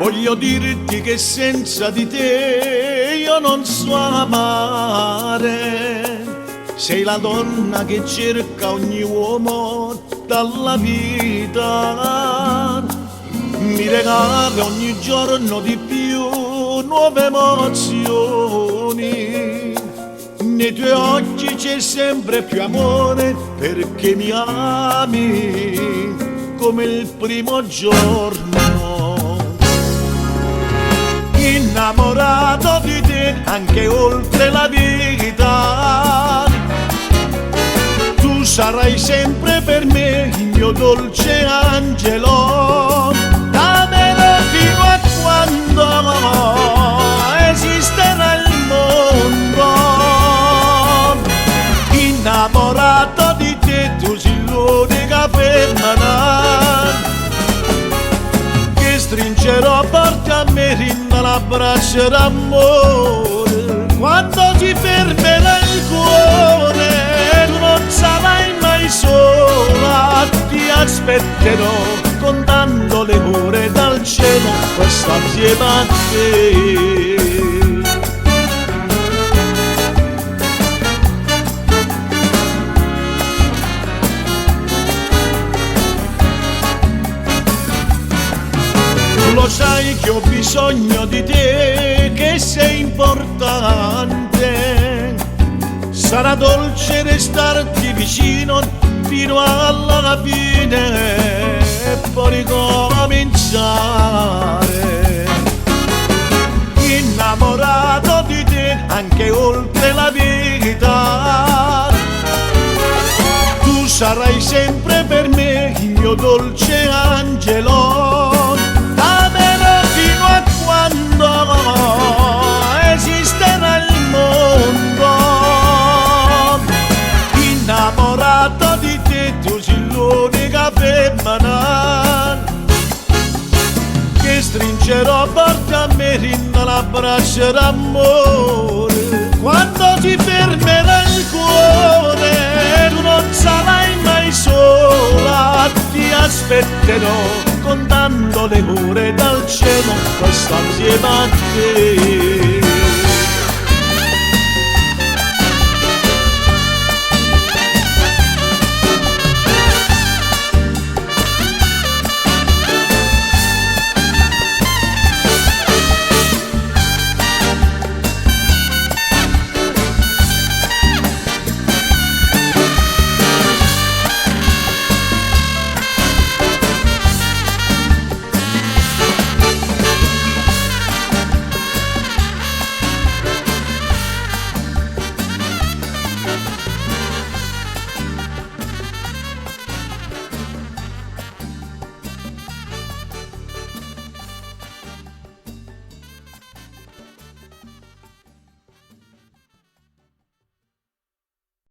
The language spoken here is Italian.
Voglio dirti che senza di te io non so amare. Sei la donna che cerca ogni uomo dalla vita. Mi regali ogni giorno di più nuove emozioni. Nei tuoi occhi c'è sempre più amore perché mi ami come il primo giorno. Innamorato di te anche oltre la vita. Tu sarai sempre per me il mio dolce angelo. Damelo fino a quando esisterà il mondo. Innamorato di te, tu sei l'unica femmina che stringerò forte a me, rinda l'abbraccio d'amore. Quando ti fermerà il cuore, tu non sarai mai sola, ti aspetterò contando le ore dal cielo, questa insieme a te. Lo sai che ho bisogno di te, che sei importante. Sarà dolce restarti vicino fino alla fine e poi ricominciare. Innamorato di te anche oltre la vita. Tu sarai sempre per me il mio dolce angelo. Fino a quando esisterà il mondo. Innamorato di te, tu sei l'unica femmina che stringerò forte a me, rinda l'abbraccio d'amore. Quando ti fermerà il cuore, tu non sarai mai sola, ti aspetterò contando le ore dal cielo, questa insieme a te.